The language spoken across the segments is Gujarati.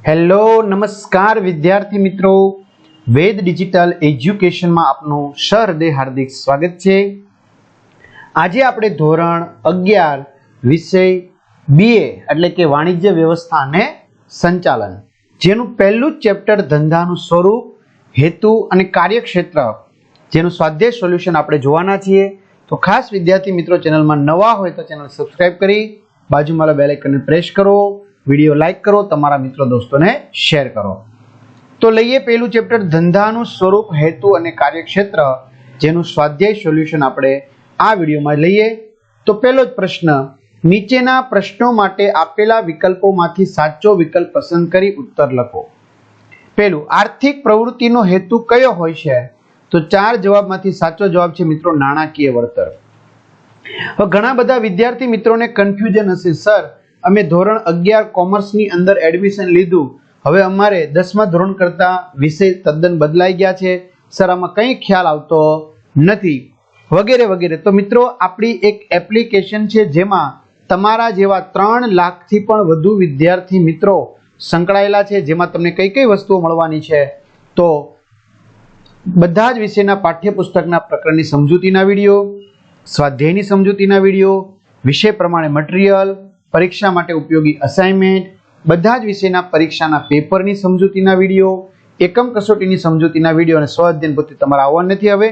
હેલો નમસ્કાર વિદ્યાર્થી મિત્રો, વેદ ડિજિટલ એજ્યુકેશનમાં આપનું સહૃદય હાર્દિક સ્વાગત છે। આજે આપણે ધોરણ 11 વિષય બીએ એટલે કે વાણિજ્ય વ્યવસ્થા અને સંચાલન, જેનું પહેલું જ ચેપ્ટર ધંધાનું સ્વરૂપ, હેતુ અને કાર્યક્ષેત્ર, જેનું સ્વાધ્યાય સોલ્યુશન આપણે જોવાના છીએ। તો ખાસ વિદ્યાર્થી મિત્રો, ચેનલમાં નવા હોય તો ચેનલ સબસ્ક્રાઇબ કરી બાજુમાં બેલ આઇકનને પ્રેસ કરો, વિડીયો લાઈક કરો, તમારા મિત્રો દોસ્તોને શેર કરો। તો લઈએ પહેલું ચેપ્ટર ધંધાનું સ્વરૂપ, હેતુ અને કાર્યક્ષેત્ર, જેનું સ્વાધ્યાય સોલ્યુશન આપણે આ વિડીયોમાં લઈએ। તો પહેલો જ પ્રશ્ન, નીચેના પ્રશ્નો માટે આપેલા વિકલ્પોમાંથી સાચો વિકલ્પ પસંદ કરી ઉત્તર લખો। પહેલું, આર્થિક પ્રવૃત્તિનો હેતુ કયો હોય છે? તો 4 જવાબમાંથી સાચો જવાબ છે મિત્રો નાણાકીય વળતર। હવે ઘણા બધા વિદ્યાર્થી મિત્રોને કન્ફ્યુઝન હશે, સર અમે ધોરણ 11 કોમર્સની અંદર એડમિશન લીધું, હવે અમારે 10મા ધોરણ કરતા વિષય તદ્દન બદલાઈ ગયા છે, સર આમાં કંઈ ખ્યાલ આવતો નથી, વગેરે વગેરે। તો મિત્રો, આપણી એક એપ્લિકેશન છે જેમાં તમારા જેવા 3 લાખથી પણ વધુ વિદ્યાર્થી મિત્રો સંકળાયેલા છે, જેમાં તમને કઈ કઈ વસ્તુઓ મળવાની છે? તો બધા જ વિષયના પાઠ્યપુસ્તકના પ્રકરણની સમજૂતીના વિડીયો, સ્વાધ્યાયની સમજૂતીના વિડીયો, વિષય પ્રમાણે મટીરીયલ, પરીક્ષા માટે ઉપયોગી અસાઇનમેન્ટ, બધા જ વિષયના પરીક્ષાના પેપરની સમજૂતીના વિડીયો, એકમ કસોટીની સમજૂતીના વિડીયો અને સ્વઅધ્યયન પોથી તમારે આવવાનું નથી। હવે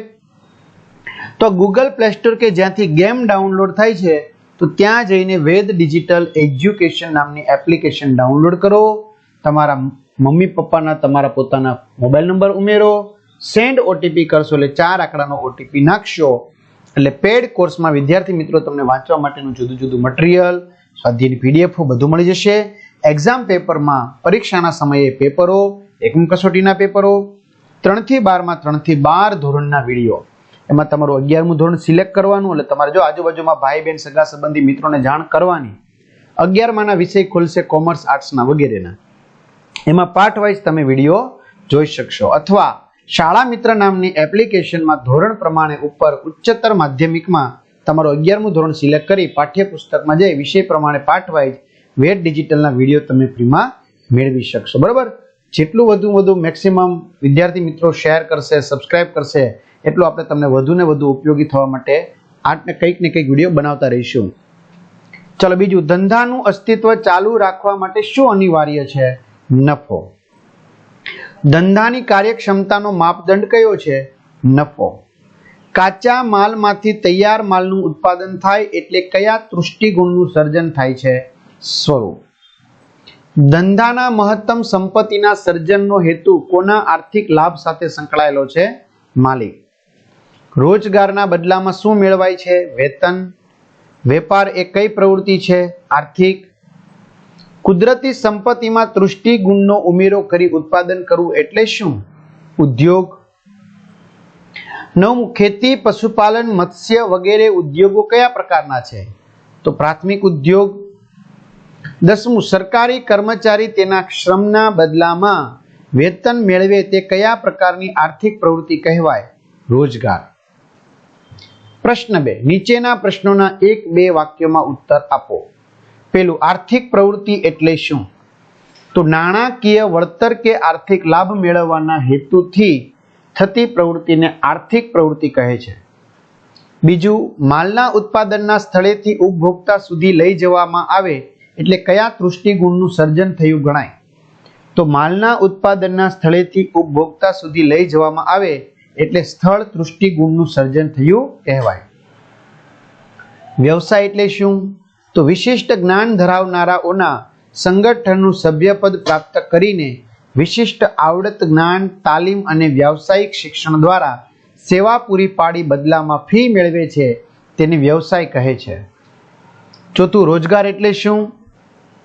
તો ગૂગલ પ્લે સ્ટોર કે જ્યાંથી ગેમ ડાઉનલોડ થાય છે, તો ત્યાં જઈને વેદ ડિજિટલ એજ્યુકેશન નામની એપ્લિકેશન ડાઉનલોડ કરો, તમારા મમ્મી પપ્પાના તમારા પોતાના મોબાઈલ નંબર ઉમેરો, સેન્ડ ઓટીપી કરશો એટલે 4 આંકડાનો ઓટીપી નાખશો એટલે પેડ કોર્સમાં વિદ્યાર્થી મિત્રો તમને વાંચવા માટેનું જુદું જુદું મટીરીયલ, સ્વાધ્યાયની પીડીએફ બધું મળી જશે। એક્ઝામ પેપરમાં પરીક્ષાના સમયે પેપરો, એકમ કસોટીના પેપરો, 3 થી 12માં 3 થી 12 ધોરણના વિડીયો, એમાં તમારું 11મું ધોરણ સિલેક્ટ કરવાનું, એટલે તમારે જો આજુબાજુમાં ભાઈ બહેન સગા સંબંધી મિત્રોને જાણ કરવાની, 11માના વિષય ખુલશે કોમર્સ આર્ટ્સના વગેરેના, એમાં પાર્ટ વાઇઝ તમે વિડીયો જોઈ શકશો। અથવા શાળા મિત્ર નામની એપ્લિકેશનમાં ધોરણ પ્રમાણે ઉપર ઉચ્ચતર માધ્યમિકમાં તમારું 11મું ધોરણ સિલેક્ટ કરી પાઠ્યપુસ્તકમાં જઈ વિષય પ્રમાણે પાર્ટ વાઇઝ વેદ ડિજિટલના વિડીયો તમે ફ્રીમાં મેળવી શકશો, બરાબર। જેટલું વધુ મેક્સિમમ વિદ્યાર્થી મિત્રો શેર કરશે, સબસ્ક્રાઇબ કરશે, એટલું આપણે તમને વધુ ને વધુ ઉપયોગી થવા માટે કંઈક ને કંઈક વિડીયો બનાવતા રહીશું। ચલો બીજું, ધંધાનું અસ્તિત્વ ચાલુ રાખવા માટે શું અનિવાર્ય છે? નફો। ધંધાની કાર્યક્ષમતાનો માપદંડ કયો છે? નફો। કાચા માલમાંથી તૈયાર માલનું ઉત્પાદન થાય એટલે કયા તૃષ્ટિગુણનું સર્જન થાય છે? સ્વરૂપ। ધંધાના મહત્તમ સંપત્તિના સર્જનનો હેતુ કોના આર્થિક લાભ સાથે સંકળાયેલો છે? માલિક। રોજગારના બદલામાં શું મેળવાય છે? વેતન। વેપાર એ કઈ પ્રવૃત્તિ છે? આર્થિક। કુદરતી સંપત્તિમાં તૃષ્ટિગુણનો ઉમેરો કરી ઉત્પાદન કરવું એટલે શું? ઉદ્યોગ। 9, ખેતી, પશુપાલન, મત્સ્ય વગેરે ઉદ્યોગો કયા પ્રકારના છે? તો પ્રાથમિક ઉદ્યોગ। 10, સરકારી કર્મચારી તેના શ્રમના બદલામાં વેતન મેળવે તે કયા પ્રકારની આર્થિક પ્રવૃત્તિ કહેવાય? રોજગાર। પ્રશ્ન 2, નીચેના પ્રશ્નોના 1-2 વાક્યોમાં ઉત્તર આપો। પેલું, આર્થિક પ્રવૃત્તિ એટલે શું? તો નાણાકીય વળતર કે આર્થિક લાભ મેળવવાના હેતુથી થતી પ્રવૃત્તિને આર્થિક પ્રવૃત્તિ કહે છે। બીજું, માલના ઉત્પાદનના સ્થળેથી ઉપભોક્તા સુધી લઈ જવામાં આવે એટલે કયા તૃષ્ટિગુણનું સર્જન થયું ગણાય? તો માલના ઉત્પાદનના સ્થળેથી ઉપભોક્તા સુધી લઈ જવામાં આવે એટલે સ્થળ તૃષ્ટિગુણનું સર્જન થયું કહેવાય। વ્યવસાય એટલે શું? તો વિશિષ્ટ જ્ઞાન ધરાવનારાઓના સંગઠનનું સભ્યપદ પ્રાપ્ત કરીને વિશિષ્ટ આવડત, જ્ઞાન, તાલીમ અને વ્યાવસાયિક શિક્ષણ દ્વારા સેવા પૂરી પાડી બદલામાં ફી મેળવે છે તેને વ્યવસાય કહે છે। ચોથું, રોજગાર એટલે શું?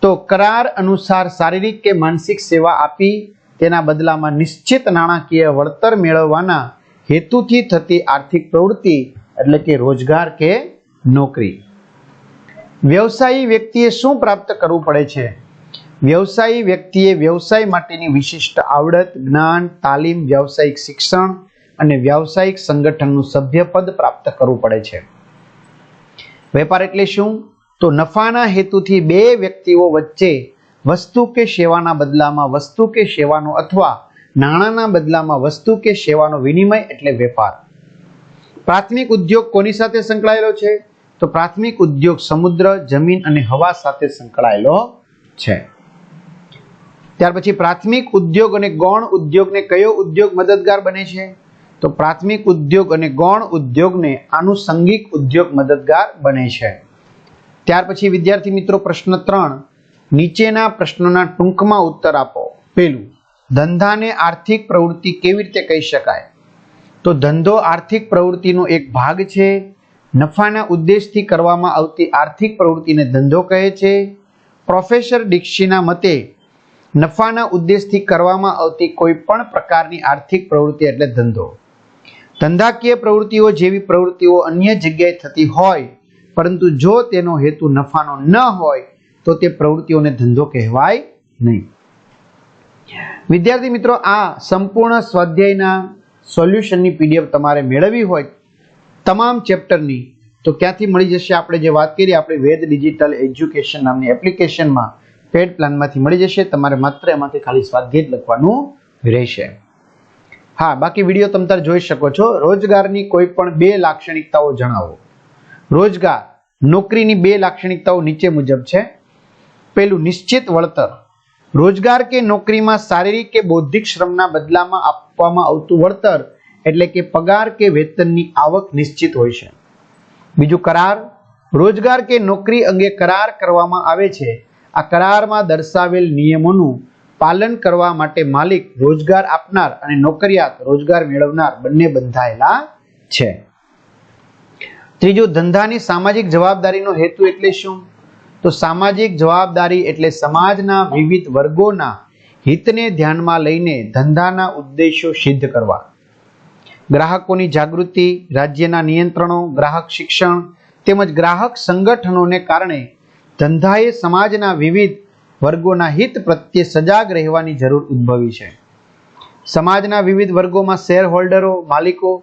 તો કરાર અનુસાર શારીરિક કે માનસિક સેવા આપી તેના બદલામાં નિશ્ચિત નાણાકીય વળતર મેળવવાના હેતુથી થતી આર્થિક પ્રવૃત્તિ એટલે કે રોજગાર કે નોકરી। વ્યવસાયી વ્યક્તિએ શું પ્રાપ્ત કરવું પડે છે? વ્યવસાયી વ્યક્તિએ વ્યવસાય માટેની વિશિષ્ટ આવડત, જ્ઞાન, તાલીમ, વ્યાવસાયિક શિક્ષણ અને વ્યાવસાયિક સંગઠનનું સભ્યપદ પ્રાપ્ત કરવું પડે છે। વેપાર એટલે શું? તો નફાના હેતુથી 2 વ્યક્તિઓ વચ્ચે વસ્તુ કે સેવાના બદલામાં વસ્તુ કે સેવાનો અથવા નાણાંના બદલામાં વસ્તુ કે સેવાનો વિનિમય એટલે વેપાર. પ્રાથમિક ઉદ્યોગ કોની સાથે સંકળાયેલો છે? તો પ્રાથમિક ઉદ્યોગ સમુદ્ર, જમીન અને હવા સાથે સંકળાયેલો છે. ત્યાર પછી પ્રાથમિક ઉદ્યોગ અને ગૌણ ઉદ્યોગને કયો ઉદ્યોગ મદદગાર બને છે? તો પ્રાથમિક ઉદ્યોગ અને ગૌણ ઉદ્યોગને આનુષંગિક ઉદ્યોગ મદદગાર બને છે. ત્યાર પછી વિદ્યાર્થી મિત્રો પ્રશ્ન 3, નીચેના પ્રશ્નોના ટૂંકમાં ઉત્તર આપો. પહેલું, ધંધાને આર્થિક પ્રવૃત્તિ કેવી રીતે કહી શકાય? તો ધંધો આર્થિક પ્રવૃત્તિનો એક ભાગ છે. નફાના ઉદ્દેશથી કરવામાં આવતી આર્થિક પ્રવૃત્તિને ધંધો કહે છે. પ્રોફેસર દીક્ષિતના મતે નફાના ઉદ્દેશથી કરવામાં આવતી કોઈ પણ પ્રકારની આર્થિક પ્રવૃત્તિ એટલે ધંધો. ધંધાકીય પ્રવૃત્તિઓ જેવી પ્રવૃત્તિઓ અન્ય જગ્યાએ થતી હોય, પરંતુ જો તેનો હેતુ નફાનો ન હોય તો તે પ્રવૃત્તિઓને ધંધો કહેવાય નહીં. વિદ્યાર્થી મિત્રો, આ સંપૂર્ણ સ્વાધ્યાયના સોલ્યુશનની પીડીએફ તમારે મેળવવી હોય તમામ ચેપ્ટરની, તો ક્યાંથી મળી જશે? આપણે જે વાત કરી આપણે વેદ ડિજિટલ એજ્યુકેશન નામની એપ્લિકેશનમાં પેડ પ્લાનમાંથી મળી જશે. તમારે માત્ર એમાંથી ખાલી સ્વાધ્યાય જ લખવાનું રહેશે. હા, બાકી વિડીયો તમે તાર જોઈ શકો છો. રોજગારની કોઈ પણ 2 લાક્ષણિકતાઓ જણાવો. રોજગાર, નોકરીની 2 લાક્ષણિકતાઓ નીચે મુજબ છે. પહેલું, નિશ્ચિત વળતર. રોજગાર કે નોકરીમાં શારીરિક કે બૌદ્ધિક શ્રમના બદલામાં આપવામાં આવતું વળતર એટલે કે પગાર કે વેતનની આવક નિશ્ચિત હોય છે. બીજું, કરાર. રોજગાર કે નોકરી અંગે કરાર કરવામાં આવે છે. આ કરારમાં દર્શાવેલ નિયમોનું પાલન કરવા માટે માલિક, રોજગાર આપનાર અને નોકરિયાત, રોજગાર મેળવનાર બંને બંધાયેલા છે. ત્રીજું, ધંધાની સામાજિક જવાબદારીનો હેતુ એટલે શું? તો સામાજિક જવાબદારી એટલે સમાજના વિવિધ વર્ગોના હિતને ધ્યાનમાં લઈને ધંધાના ઉદ્દેશો સિદ્ધ કરવા. ગ્રાહકોની જાગૃતિ, રાજ્યના નિયંત્રણો, ગ્રાહક શિક્ષણ તેમજ ગ્રાહક સંગઠનોને કારણે ધંધાએ સમાજના વિવિધ વર્ગોના હિત પ્રત્યે સજાગ રહેવાની જરૂર ઉદ્ભવી છે. સમાજના વિવિધ વર્ગોમાં શેર હોલ્ડરો, માલિકો,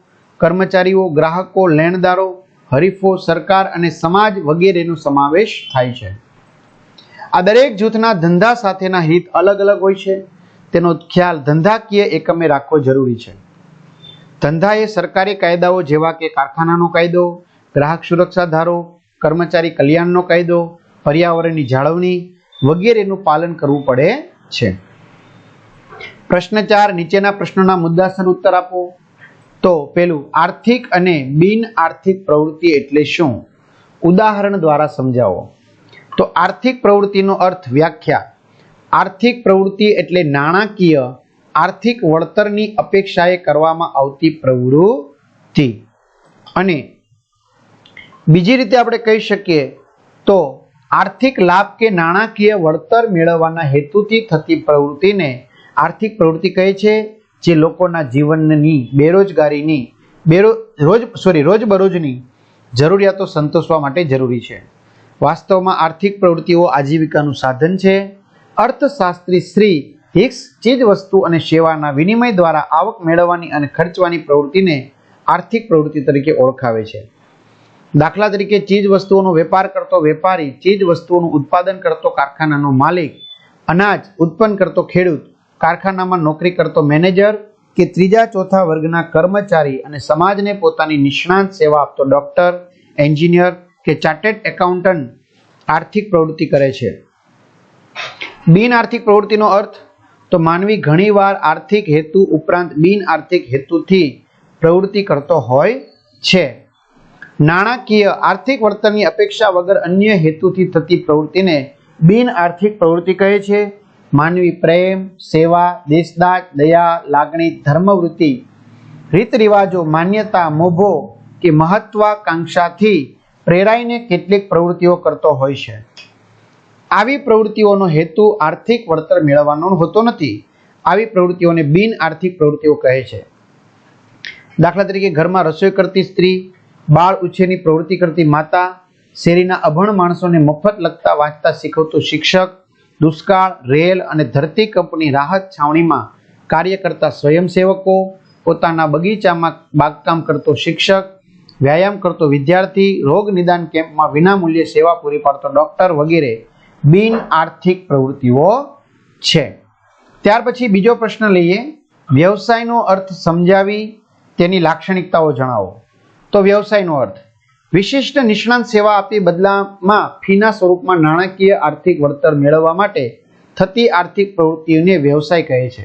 કર્મચારીઓ, ગ્રાહકો, લેણદારો, હરીફો, સરકાર અને સમાજ વગેરેનો સમાવેશ થાય છે. આ દરેક જૂથના ધંધા સાથેના હિત અલગ અલગ હોય છે. તેનો ખ્યાલ ધંધાકીય એકમે રાખવો જરૂરી છે. ધંધા એ સરકારી કાયદાઓ જેવા કે કારખાનાનો કાયદો, ગ્રાહક સુરક્ષા ધારો, કર્મચારી કલ્યાણનો કાયદો, પર્યાવરણની જાળવણી વગેરેનું પાલન કરવું પડે છે. પ્રશ્ન 4, નીચેના પ્રશ્નોના મુદ્દાસર ઉત્તર આપો. તો પહેલું, આર્થિક અને બિન આર્થિક પ્રવૃત્તિ એટલે શું? ઉદાહરણ દ્વારા સમજાવો. તો આર્થિક પ્રવૃત્તિનો અર્થ, વ્યાખ્યા. આર્થિક પ્રવૃત્તિ એટલે નાણાકીય આર્થિક વળતરની અપેક્ષાએ કરવામાં આવતી પ્રવૃત્તિ. અને બીજી રીતે આપણે કહી શકીએ તો આર્થિક લાભ કે નાણાકીય વળતર મેળવવાના હેતુથી થતી પ્રવૃત્તિને આર્થિક પ્રવૃત્તિ કહે છે, જે લોકોના જીવનની રોજબરોજની જરૂરિયાતો સંતોષવા માટે જરૂરી છે. વાસ્તવમાં આર્થિક પ્રવૃત્તિઓ આજીવિકાનું સાધન છે. અર્થશાસ્ત્રી શ્રી હિક્સ ચીજ વસ્તુ અને સેવાના વિનિમય દ્વારા આવક મેળવવાની અને ખર્ચવાની પ્રવૃત્તિને આર્થિક પ્રવૃત્તિ તરીકે ઓળખાવે છે. દાખલા તરીકે ચીજ વસ્તુઓનો વેપાર કરતો વેપારી, ચીજ વસ્તુઓનું ઉત્પાદન કરતો કારખાનાનો માલિક, અનાજ ઉત્પન્ન કરતો ખેડૂત, કારખાનામાં નોકરી કરતો મેનેજર કે ત્રીજા ચોથા વર્ગના કર્મચારી અને સમાજને પોતાની નિષ્ણાંત સેવા આપતો ડોક્ટર, એન્જિનિયર કે ચાર્ટર્ડ એકાઉન્ટન્ટ આર્થિક પ્રવૃત્તિ કરે છે. બિન આર્થિક પ્રવૃત્તિનો અર્થ, તો માનવી ઘણીવાર આર્થિક હેતુ ઉપરાંત બિન આર્થિક હેતુથી પ્રવૃત્તિ કરતો હોય છે. નાણાકીય આર્થિક વળતરની અપેક્ષા વગર અન્ય હેતુથી થતી પ્રવૃત્તિને બિન આર્થિક પ્રવૃત્તિ કહે છે. માનવી પ્રેમ, સેવા, દેશદાજ, દયા, લાગણી, ધર્મવૃત્તિ, રીત રિવાજો, માન્યતા, મોભો કે મહત્વાકાંક્ષાથી પ્રેરાઈને કેટલીક પ્રવૃત્તિઓ કરતો હોય છે. આવી પ્રવૃત્તિઓનો હેતુ આર્થિક વળતર મેળવવાનો હોતો નથી. આવી પ્રવૃત્તિઓને બિન આર્થિક પ્રવૃત્તિઓ કહે છે. દાખલા તરીકે ઘરમાં રસોઈ કરતી સ્ત્રી, બાળ ઉછેરની પ્રવૃત્તિ કરતી માતા, શેરીના અભણ માણસોને મફત લખતા વાંચતા શીખવતો શિક્ષક, દુષ્કાળ, રેલ અને ધરતીકંપની રાહત છાવણીમાં કાર્ય કરતા સ્વયંસેવકો, પોતાના બગીચામાં બાગકામ કરતો શિક્ષક, વ્યાયામ કરતો વિદ્યાર્થી, રોગ નિદાન કેમ્પમાં વિનામૂલ્યે સેવા પૂરી પાડતો ડોક્ટર વગેરે બિન આર્થિક પ્રવૃત્તિઓ છે. ત્યાર પછી બીજો પ્રશ્ન લઈએ, વ્યવસાયનો અર્થ સમજાવી તેની લાક્ષણિકતાઓ જણાવો. તો વ્યવસાયનો અર્થ વિશિષ્ટ નિષ્ણાંત સેવા આપી બદલામાં ફીના સ્વરૂપમાં નાણાકીય આર્થિક વળતર મેળવવા માટે થતી આર્થિક પ્રવૃત્તિઓને વ્યવસાય કહે છે.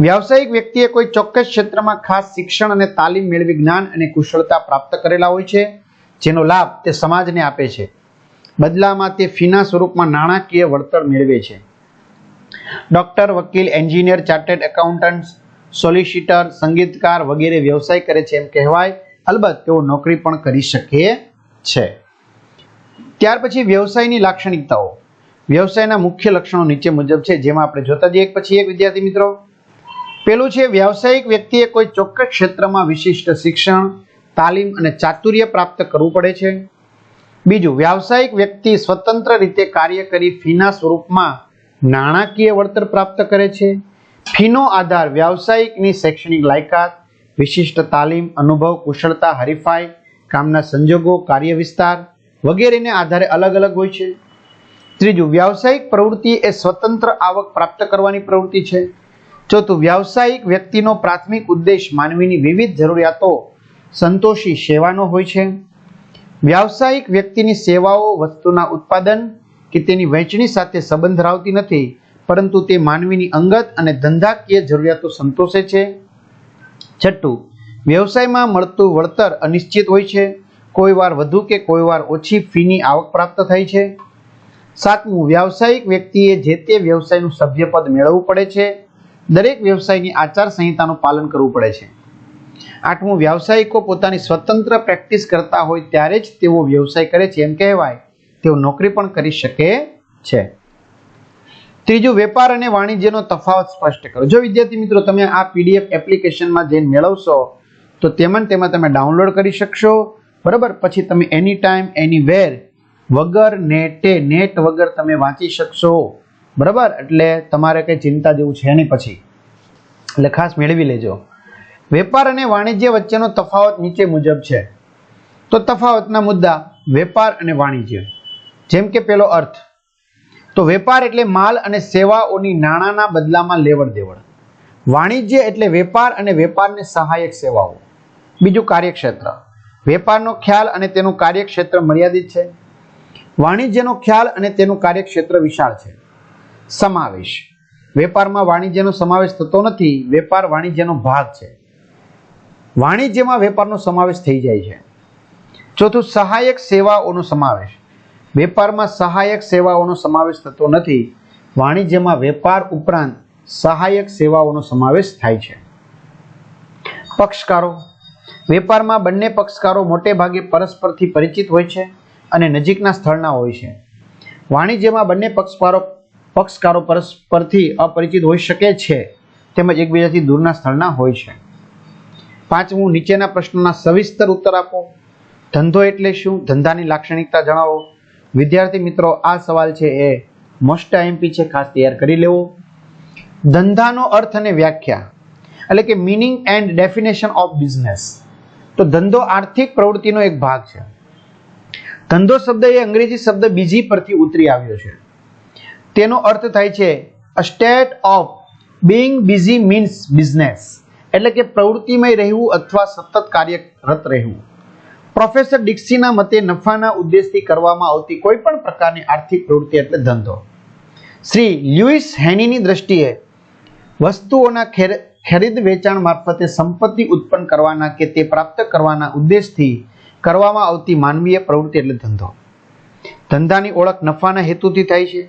વ્યાવસાયિક વ્યક્તિએ કોઈ ચોક્કસ ક્ષેત્રમાં ખાસ શિક્ષણ અને તાલીમ મેળવી જ્ઞાન અને કુશળતા પ્રાપ્ત કરેલા હોય છે, જેનો લાભ તે સમાજને આપે છે. બદલામાં તે ફીના સ્વરૂપમાં નાણાકીય વળતર મેળવે છે. ડોક્ટર, વકીલ, એન્જિનિયર, ચાર્ટર્ડ એકાઉન્ટન્ટ, સોલિસિટર, સંગીતકાર વગેરે વ્યવસાય કરે છે એમ કહેવાય. અલબત્ત તેઓ નોકરી પણ કરી શકે છે. ત્યાર પછી વ્યવસાયની લાક્ષણિકતાઓ. વ્યવસાયના મુખ્ય લક્ષણો નીચે મુજબ છે, જેમાં આપણે જોતા જઈએ એક પછી એક વિદ્યાર્થી મિત્રો. પેલું છે, વ્યાવસાયિક વ્યક્તિએ કોઈ ચોક્કસ ક્ષેત્રમાં વિશિષ્ટ શિક્ષણ, તાલીમ અને ચાતુર્ય પ્રાપ્ત કરવું પડે છે. બીજું, વ્યાવસાયિક વ્યક્તિ સ્વતંત્ર રીતે કાર્ય કરી ફીના સ્વરૂપમાં નાણાકીય વળતર પ્રાપ્ત કરે છે. ફીનો આધાર વ્યાવસાયિકની શૈક્ષણિક લાયકાત, વિશિષ્ટ તાલીમ, અનુભવ, કુશળતા, હરીફાઈ, કામના સંજોગો, કાર્ય વિસ્તાર વગેરેને આધારે અલગ અલગ હોય છે. ત્રીજું, વ્યાવસાયિક પ્રવૃત્તિ એ સ્વતંત્ર આવક પ્રાપ્ત કરવાની પ્રવૃત્તિ છે. ચોથું, વ્યાવસાયિક વ્યક્તિનો પ્રાથમિક ઉદ્દેશ માનવીની વિવિધ જરૂરિયાતો સંતોષી સેવાનો હોય છે. વ્યાવસાયિક વ્યક્તિની સેવાઓ વસ્તુના ઉત્પાદન કે તેની વહેંચણી સાથે સંબંધ ધરાવતી નથી, પરંતુ તે માનવીની અંગત અને ધંધાકીય જરૂરિયાતો સંતોષે છે. છઠ્ઠું, વ્યવસાયમાં મળતું વળતર અનિશ્ચિત હોય છે. કોઈ વાર વધુ કે કોઈ વાર ઓછી ફીની આવક પ્રાપ્ત થાય છે. સાતમું, વ્યાવસાયિક વ્યક્તિએ જે તે વ્યવસાયનું સભ્યપદ મેળવવું પડે છે. દરેક વ્યવસાયની આચાર સંહિતાનું પાલન કરવું પડે છે. આઠમું, વ્યાવસાયિકો પોતાની સ્વતંત્ર પ્રેક્ટિસ કરતા હોય ત્યારે જ તેઓ વ્યવસાય કરે છે એમ કહેવાય. તેઓ નોકરી પણ કરી શકે છે. ત્રીજું, વેપાર અને વાણિજ્યનો તફાવત સ્પષ્ટ કરો. જો વિદ્યાર્થી મિત્રો તમે આ પીડીએફ એપ્લિકેશનમાં જઈને મેળવશો તો તેમાં તમે ડાઉનલોડ કરી શકશો, બરાબર. પછી તમે એની ટાઈમ એનીવેર વગર નેટ વગર તમે વાંચી શકશો, બરાબર. એટલે તમારે કંઈ ચિંતા જેવું છે નહીં પછી, એટલે ખાસ મેળવી લેજો. વેપાર અને વાણિજ્ય વચ્ચેનો તફાવત નીચે મુજબ છે. તો તફાવતના મુદ્દા, વેપાર અને વાણિજ્ય. જેમ કે પેલો અર્થ, તો વેપાર એટલે માલ અને સેવાઓની નાણાંના બદલામાં લેવડ દેવડ. વાણિજ્ય એટલે વેપાર અને વેપારને સહાયક સેવાઓ. બીજું, કાર્યક્ષેત્ર. વેપારનો ખ્યાલ અને તેનું કાર્યક્ષેત્ર મર્યાદિત છે. વાણિજ્યનો ખ્યાલ અને તેનું કાર્યક્ષેત્ર વિશાળ છે. સમાવેશ. વેપારમાં વાણિજ્યનો સમાવેશ થતો નથી, વેપાર વાણિજ્યનો ભાગ છે. વાણિજ્યમાં વેપારનો સમાવેશ થઈ જાય છે. ચોથું, સહાયક સેવાઓનો સમાવેશ. વેપારમાં સહાયક સેવાઓનો સમાવેશ થતો નથી, વાણિજ્યમાં વેપાર ઉપરાંત સહાયક સેવાઓનો સમાવેશ થાય છે. પક્ષકારો. વેપારમાં બંને પક્ષકારો મોટે ભાગે પરસ્પરથી પરિચિત હોય છે અને નજીકના સ્થળના હોય છે. વાણિજ્યમાં બંને પક્ષકારો પરસ્પરથી અપરિચિત હોઈ શકે છે તેમજ એકબીજાથી દૂરના સ્થળના હોય છે. પાંચમું, નીચેના પ્રશ્નોના સવિસ્તર ઉત્તર આપો. ધંધો એટલે શું? ધંધાની લાક્ષણિકતા જણાવો. વિદ્યાર્થી મિત્રો, આ સવાલ છે એ મોસ્ટ આઈએમપી છે, ખાસ તૈયાર કરી લેવો. ધંધાનો અર્થ અને વ્યાખ્યા, એટલે કે meaning and definition of business. તો ધંધો આર્થિક પ્રવૃત્તિનો એક ભાગ છે. ધંધો શબ્દ એ અંગ્રેજી શબ્દ બીજી પરથી ઉતરી આવ્યો છે. તેનો અર્થ થાય છે a state of being busy means business, એટલે કે પ્રવૃત્તિમય રહેવું અથવા સતત કાર્યરત રહેવું. પ્રોફેસર ડિક્સીના મતે નફાના ઉદ્દેશથી કરવામાં આવતી કોઈ પણ પ્રકારની આર્થિક પ્રવૃત્તિ એટલે ધંધો. શ્રી લ્યુઇસ હેનીની દ્રષ્ટિએ વસ્તુઓના ખરીદ વેચાણ મારફતે સંપત્તિ ઉત્પન્ન કરવાના કે તે પ્રાપ્ત કરવાના ઉદ્દેશથી કરવામાં આવતી માનવીય પ્રવૃત્તિ એટલે ધંધો. ધંધાની ઓળખ નફાના હેતુથી થાય છે.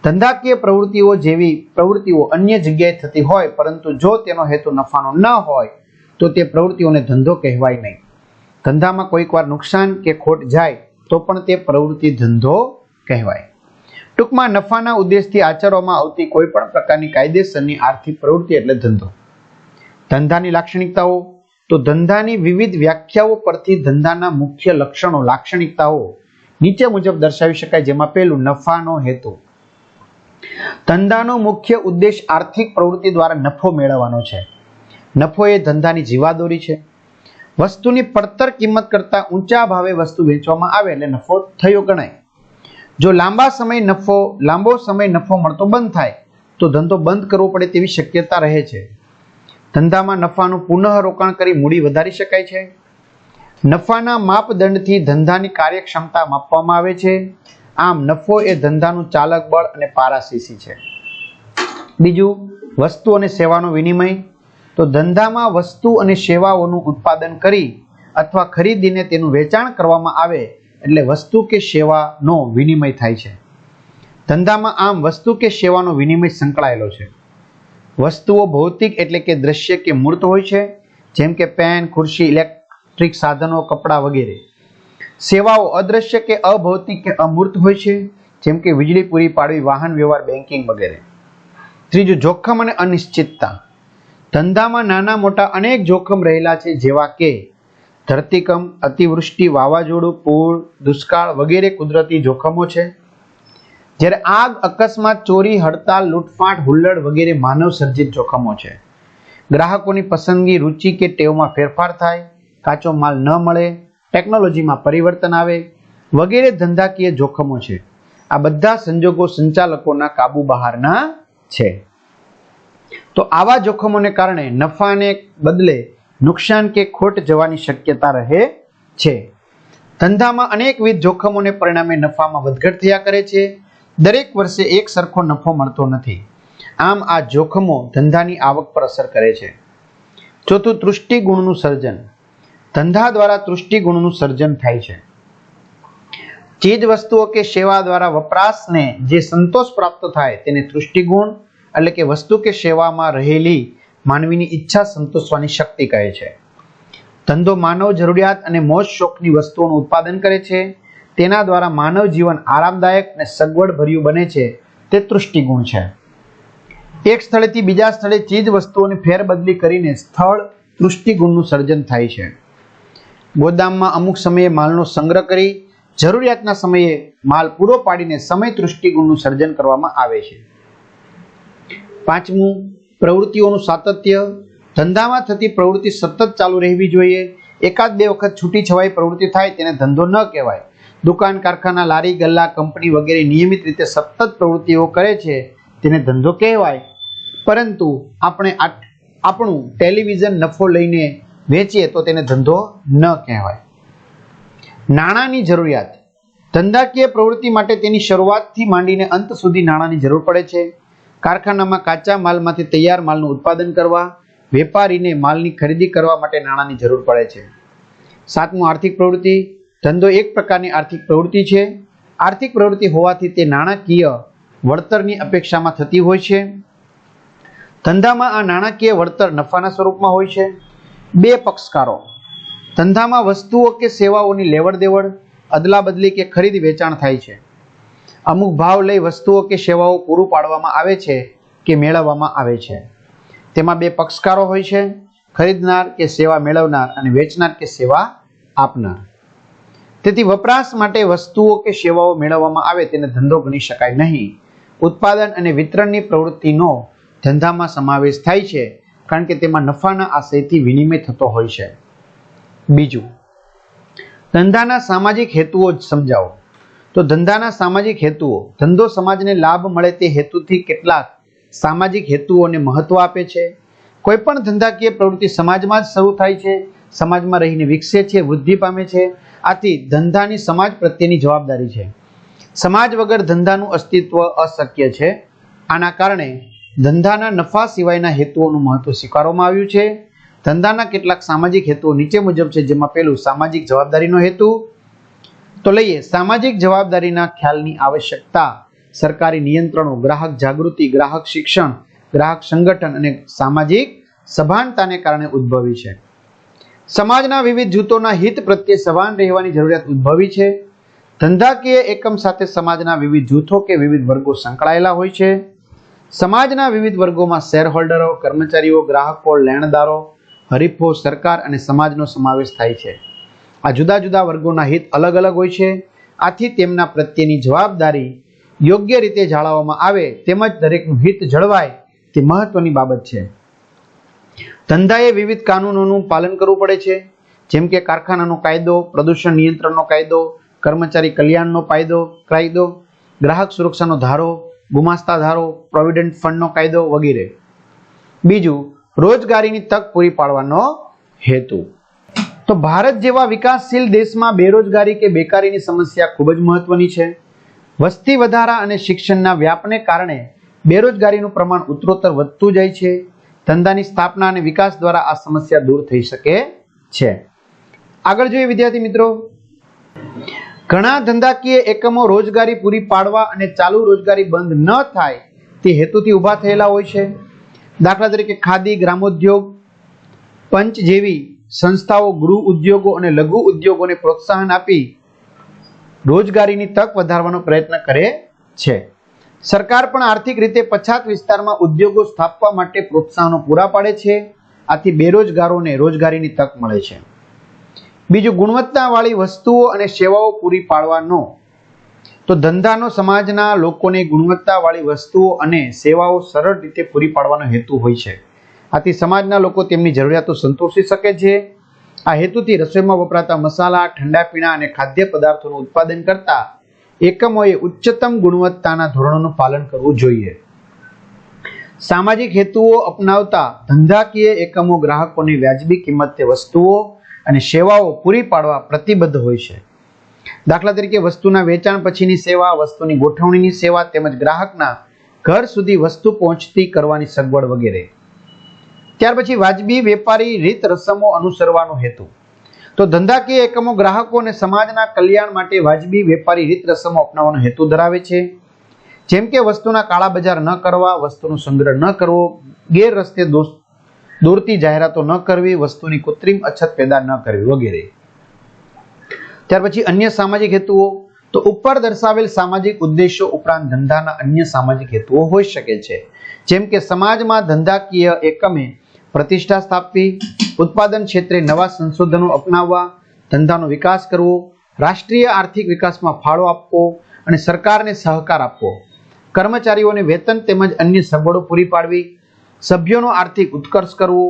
ધંધાકીય પ્રવૃત્તિઓ જેવી પ્રવૃત્તિઓ અન્ય જગ્યાએ થતી હોય, પરંતુ જો તેનો હેતુ નફાનો ન હોય તો તે પ્રવૃત્તિઓને ધંધો કહેવાય નહીં. ધંધામાં કોઈક વાર નુકસાન કે ખોટ જાય તો પણ તે પ્રવૃત્તિ ધંધો કહેવાય. ટૂંકમાં નફાના ઉદ્દેશથી આચરવામાં આવતી કોઈ પણ પ્રકારની કાયદેસરની આર્થિક પ્રવૃત્તિ એટલે ધંધો. ધંધાની લાક્ષણિકતાઓ. તો ધંધાની વિવિધ વ્યાખ્યાઓ પરથી ધંધાના મુખ્ય લક્ષણો લાક્ષણિકતાઓ નીચે મુજબ દર્શાવી શકાય. જેમાં પહેલું, નફાનો હેતુ. ધંધાનો મુખ્ય ઉદ્દેશ આર્થિક પ્રવૃત્તિ દ્વારા નફો મેળવવાનો છે. નફો એ ધંધાની જીવાદોરી છે. વસ્તુની પડતર કિંમત કરતા ઊંચા ભાવે વસ્તુ વેચવામાં આવે એટલે નફો થયો ગણાય. જો લાંબો સમય નફો મળતો બંધ થાય તો ધંધો બંધ કરવો પડે તેવી શક્યતા રહે છે. ધંધામાં નફાનું પુનઃ રોકાણ કરી મૂડી વધારી શકાય છે. નફાના માપદંડથી ધંધાની કાર્યક્ષમતા માપવામાં આવે છે. આમ નફો એ ધંધાનું ચાલક બળ અને પારાશીશી છે. બીજું, વસ્તુ અને સેવાનો વિનિમય. તો ધંધામાં વસ્તુ અને સેવાઓનું ઉત્પાદન કરી અથવા ખરીદીને તેનું વેચાણ કરવામાં આવે એટલે વસ્તુ કે સેવાનો વિનિમય થાય છે. ધંધામાં આમ વસ્તુ કે સેવાનો વિનિમય સંકળાયેલો છે. વસ્તુઓ ભૌતિક એટલે કે દ્રશ્ય કે મૂર્ત હોય છે, જેમ કે પેન, ખુરશી, ઇલેક્ટ્રિક સાધનો, કપડાં વગેરે. સેવાઓ અદ્રશ્ય કે અભૌતિક કે અમૂર્ત હોય છે, જેમ કે વીજળી પૂરી પાડવી, વાહન વ્યવહાર, બેન્કિંગ વગેરે. ત્રીજું, જોખમ અને અનિશ્ચિતતા. ધંધામાં નાના મોટા અનેક જોખમ રહેલા છે, જેવા કે ધરતીકંપ, અતિવૃષ્ટિ, વાવાઝોડું, પૂર, દુષ્કાળ વગેરે કુદરતી જોખમો છે. જ્યારે આગ, અકસ્માત, ચોરી, હડતાલ, લૂંટફાટ, હુલ્લડ વગેરે માનવ સર્જિત જોખમો છે. ગ્રાહકોની પસંદગી, રુચિ કે ટેવમાં ફેરફાર થાય, કાચો માલ ન મળે, ટેકનોલોજીમાં પરિવર્તન આવે વગેરે ધંધાકીય જોખમો છે. આ બધા સંજોગો સંચાલકોના કાબુ બહારના છે. તો આવા જોખમોને કારણે નફાને બદલે નુકસાન કે ખોટ જવાની શક્યતા રહે છે. ધંધામાં અનેકવિધ જોખમોને પરિણામે નફામાં વધઘટ થયા કરે છે. દરેક વર્ષે એક સરખો નફો મળતો નથી. આમ આ જોખમો ધંધાની આવક પર અસર કરે છે. ચોથું, તૃષ્ટિગુણનું સર્જન. ધંધા દ્વારા તૃષ્ટિગુણનું સર્જન થાય છે. ચીજ વસ્તુઓ કે સેવા દ્વારા વપરાશને જે સંતોષ પ્રાપ્ત થાય તેને તૃષ્ટિગુણ એટલે કે વસ્તુ કે સેવામાં રહેલી માનવીની ઈચ્છા સંતોષવાની શક્તિ કહે છે. ધંધો માનવ જરૂરિયાત અને મોજ શોખની વસ્તુઓનું ઉત્પાદન કરે છે. તેના દ્વારા માનવ જીવન આરામદાયક અને સગવડ ભર્યું બને છે, તે તૃષ્ટિગુણ છે. એક સ્થળેથી બીજા સ્થળે ચીજ વસ્તુઓની ફેરબદલી કરીને સ્થળ તૃષ્ટિગુણનું સર્જન થાય છે. ગોદામમાં અમુક સમયે માલનો સંગ્રહ કરી જરૂરિયાતના સમયે માલ પૂરો પાડીને સમય તૃષ્ટિગુણનું સર્જન કરવામાં આવે છે. પાંચમું, પ્રવૃત્તિઓનું સાતત્ય. ધંધામાં થતી પ્રવૃત્તિ સતત ચાલુ રહેવી જોઈએ. એકાદ બે વખત છૂટી છવાઈ પ્રવૃત્તિ થાય તેને ધંધો ન કહેવાય. દુકાન, કારખાના, લારી ગલ્લા, કંપની વગેરે નિયમિત રીતે સતત પ્રવૃત્તિઓ કરે છે તેને ધંધો કહેવાય. પરંતુ આપણે આપણું ટેલિવિઝન નફો લઈને વેચીએ તો તેને ધંધો ન કહેવાય. નાણાંની જરૂરિયાત. ધંધાકીય પ્રવૃત્તિ માટે તેની શરૂઆતથી માંડીને અંત સુધી નાણાંની જરૂર પડે છે. કારખાનામાં કાચા માલમાંથી તૈયાર માલનું ઉત્પાદન કરવા, વેપારીને માલની ખરીદી કરવા માટે નાણાંની જરૂર પડે છે. સાતમું, આર્થિક પ્રવૃત્તિ. ધંધો એક પ્રકારની આર્થિક પ્રવૃત્તિ છે. આર્થિક પ્રવૃત્તિ હોવાથી તે નાણાકીય વળતરની અપેક્ષામાં થતી હોય છે. ધંધામાં આ નાણાકીય વળતર નફાના સ્વરૂપમાં હોય છે. બે પક્ષકારો. ધંધામાં વસ્તુઓ કે સેવાઓની લેવડ દેવડ, અદલા બદલી કે ખરીદ વેચાણ થાય છે. અમુક ભાવ લઈ વસ્તુઓ કે સેવાઓ પૂરું પાડવામાં આવે છે કે મેળવવામાં આવે છે. તેમાં બે પક્ષકારો હોય છે, ખરીદનાર કે સેવા મેળવનાર અને વેચનાર કે સેવા આપનાર. તેથી વપરાશ માટે વસ્તુઓ કે સેવાઓ મેળવવામાં આવે તેને ધંધો ગણી શકાય નહીં. ઉત્પાદન અને વિતરણની પ્રવૃત્તિનો ધંધામાં સમાવેશ થાય છે, કારણ કે તેમાં નફાના આશયથી વિનિમય થતો હોય છે. બીજું, ધંધાના સામાજિક હેતુઓ જ સમજાવો. તો ધંધાના સામાજિક હેતુઓ. ધંધો સમાજને લાભ મળે તે હેતુથી કેટલાક સામાજિક હેતુઓને મહત્વ આપે છે. કોઈ પણ ધંધાકીય પ્રવૃત્તિ સમાજમાં જ શરૂ થાય છે, સમાજમાં રહીને વિકસે છે, વૃદ્ધિ પામે છે. આથી ધંધાની સમાજ પ્રત્યેની જવાબદારી છે. સમાજ વગર ધંધાનું અસ્તિત્વ અશક્ય છે. આના કારણે ધંધાના નફા સિવાયના હેતુઓનું મહત્વ સ્વીકારવામાં આવ્યું છે. ધંધાના કેટલાક સામાજિક હેતુઓ નીચે મુજબ છે, જેમાં પહેલું, સામાજિક જવાબદારીનો હેતુ. તો લઈએ, સામાજિક જવાબદારીના ખ્યાલની આવશ્યકતા સરકારી નિયંત્રણો, ગ્રાહક જાગૃતિ, ગ્રાહક શિક્ષણ, ગ્રાહક સંગઠન અને સામાજિક સભાનતાને કારણે ઉદ્ભવી છે. સમાજના વિવિધ જૂથોના હિત પ્રત્યે સભાન રહેવાની જરૂરિયાત ઉદ્ભવી છે. ધંધાકીય એકમ સાથે સમાજના વિવિધ જૂથો કે વિવિધ વર્ગો સંકળાયેલા હોય છે. સમાજના વિવિધ વર્ગોમાં શેરહોલ્ડરો, કર્મચારીઓ, ગ્રાહકો, લેણદારો, હરીફો, સરકાર અને સમાજનો સમાવેશ થાય છે. આ જુદા જુદા વર્ગોના હિત અલગ અલગ હોય છે. આથી તેમના પ્રત્યેની જવાબદારી યોગ્ય રીતે જાળવવામાં આવે તેમજ દરેકનું હિત જળવાય તે મહત્વની બાબત છે. ધંધાએ વિવિધ કાનૂનોનું પાલન કરવું પડે છે, જેમ કે કારખાનાનો કાયદો, પ્રદૂષણ નિયંત્રણનો કાયદો, કર્મચારી કલ્યાણનો કાયદો, ગ્રાહક સુરક્ષાનો ધારો, ગુમાસ્તા ધારો, પ્રોવિડન્ટ ફંડનો કાયદો વગેરે. બીજું, રોજગારીની તક પૂરી પાડવાનો હેતુ. તો ભારત જેવા વિકાસશીલ દેશમાં બેરોજગારી કે બેકારીની સમસ્યા ખૂબ જ મહત્વની છે. વસ્તી વધારા અને શિક્ષણના વ્યાપને કારણે બેરોજગારીનું પ્રમાણ ઉત્તરોત્તર વધતું જાય છે. ધંધાની સ્થાપના અને વિકાસ દ્વારા આ સમસ્યા દૂર થઈ શકે છે. આગળ જોઈએ વિદ્યાર્થી મિત્રો, ઘણા ધંધાકીય એકમો રોજગારી પૂરી પાડવા અને ચાલુ રોજગારી બંધ ન થાય તે હેતુથી ઊભા થયેલા હોય છે. દાખલા તરીકે ખાદી, ગ્રામોદ્યોગ, પંચ જેવી સંસ્થાઓ ગૃહ ઉદ્યોગો અને લઘુ ઉદ્યોગોને પ્રોત્સાહન આપી રોજગારીની તક વધારવાનો પ્રયત્ન કરે છે. સરકાર પણ આર્થિક રીતે પછાત વિસ્તારમાં ઉદ્યોગો સ્થાપવા માટે પ્રોત્સાહનો પૂરા પાડે છે. આથી બેરોજગારોને રોજગારીની તક મળે છે. બીજું, ગુણવત્તાવાળી વસ્તુઓ અને સેવાઓ પૂરી પાડવાનો. તો ધંધાનો સમાજના લોકોને ગુણવત્તાવાળી વસ્તુઓ અને સેવાઓ સરળ રીતે પૂરી પાડવાનો હેતુ હોય છે. આથી સમાજના લોકો તેમની જરૂરિયાતો સંતોષી શકે છે. આ હેતુથી રસોઈમાં વપરાતા મસાલા, ઠંડા પીણા અને ખાદ્ય પદાર્થોનું ઉત્પાદન કરતા એકમોએ ઉચ્ચતમ ગુણવત્તાના ધોરણોનું પાલન કરવું જોઈએ. સામાજિક હેતુઓ અપનાવતા ધંધાકીય એકમો ગ્રાહકોને વ્યાજબી કિંમતે વસ્તુઓ અને સેવાઓ પૂરી પાડવા પ્રતિબદ્ધ હોય છે. દાખલા તરીકે વસ્તુના વેચાણ પછીની સેવા, વસ્તુની ગોઠવણીની સેવા તેમજ ગ્રાહકના ઘર સુધી વસ્તુ પહોંચતી કરવાની સગવડ વગેરે. ત્યાર પછી વાજબી વેપારી રીત રસમો અનુસરવાનો હેતુ. તો ધંધાકીય એકમો ગ્રાહકો અને સમાજના કલ્યાણ માટે વાજબી વેપારી રીત રસમો અપનાવવાનો હેતુ ધરાવે છે. જેમ કે વસ્તુના કાળા બજાર ન કરવા, વસ્તુનો સંગ્રહ ન કરવો, ગેરરસ્તે દોરતી જાહેરાતો ન કરવી, વસ્તુની કૃત્રિમ અછત પેદા ન કરવી વગેરે. ત્યાર પછી અન્ય સામાજિક હેતુઓ. તો ઉપર દર્શાવેલ સામાજિક ઉદ્દેશો ઉપરાંત ધંધાના અન્ય સામાજિક હેતુઓ હોઈ શકે છે. જેમ કે સમાજમાં ધંધાકીય એકમે પ્રતિષ્ઠા સ્થાપવી, ઉત્પાદન ક્ષેત્રે નવા સંશોધનો અપનાવવા, ધંધાનો વિકાસ કરવો, રાષ્ટ્રીય આર્થિક વિકાસમાં ફાળો આપવો અને સરકારને સહકાર આપવો, કર્મચારીઓને વેતન તેમજ અન્ય સગવડો પૂરી પાડવી, સભ્યોનો આર્થિક ઉત્કર્ષ કરવો,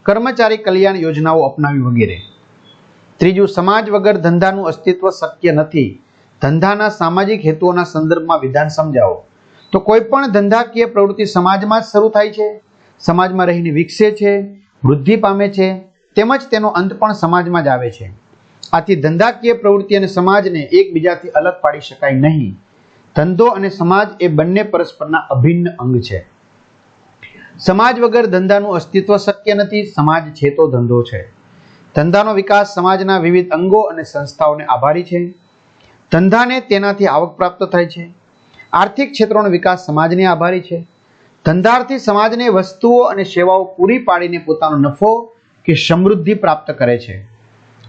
કર્મચારી કલ્યાણ યોજનાઓ અપનાવી વગેરે. ત્રીજું, સમાજ વગર ધંધાનું અસ્તિત્વ શક્ય નથી. ધંધાના સામાજિક હેતુઓના સંદર્ભમાં વિધાન સમજાવો. તો કોઈ પણ ધંધાકીય પ્રવૃત્તિ સમાજમાં જ શરૂ થાય છે, સમાજમાં રહીને વિકસે છે, વૃદ્ધિ પામે છે, તેમજ તેનો અંત પણ સમાજમાં જ આવે છે. આથી ધંધાકીય પ્રવૃત્તિ અને સમાજને એકબીજાથી અલગ પાડી શકાય નહીં. ધંધો અને સમાજ એ બંને પરસ્પરના અભિન્ન અંગ છે. સમાજ વગર ધંધાનું અસ્તિત્વ શક્ય નથી. સમાજ છે તો ધંધો છે. ધંધાનો વિકાસ સમાજના વિવિધ અંગો અને સંસ્થાઓને આભારી છે. ધંધાને તેનાથી આવક પ્રાપ્ત થાય છે. આર્થિક ક્ષેત્રનો વિકાસ સમાજને આભારી છે. ધંધાર્થી સમાજને વસ્તુઓ અને સેવાઓ પૂરી પાડીને પોતાનો નફો કે સમૃદ્ધિ પ્રાપ્ત કરે છે.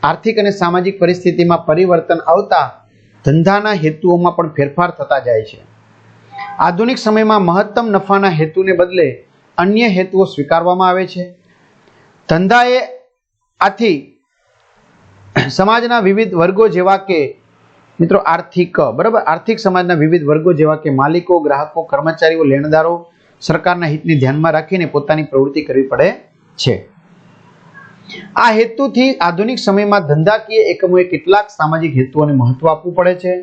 આર્થિક અને સામાજિક પરિસ્થિતિમાં પરિવર્તન આવતા ધંધાના હેતુઓમાં પણ ફેરફાર થતા જાય છે. આધુનિક સમયમાં મહત્તમ નફાના હેતુને બદલે અન્ય હેતુઓ સ્વીકારવામાં આવે છે. ધંધાએ આથી સમાજના વિવિધ વર્ગો જેવા કે મિત્રો આર્થિક સમાજના વિવિધ વર્ગો જેવા કે માલિકો, ગ્રાહકો, કર્મચારીઓ, લેણદારો સરકારના હિતને ધ્યાનમાં રાખીને પોતાની પ્રવૃત્તિ કરવી પડે છે. આ હેતુથી આધુનિક સમયમાં ધંધાકીય એકમોએ કેટલાક સામાજિક હેતુઓને મહત્વ આપવું પડે છે.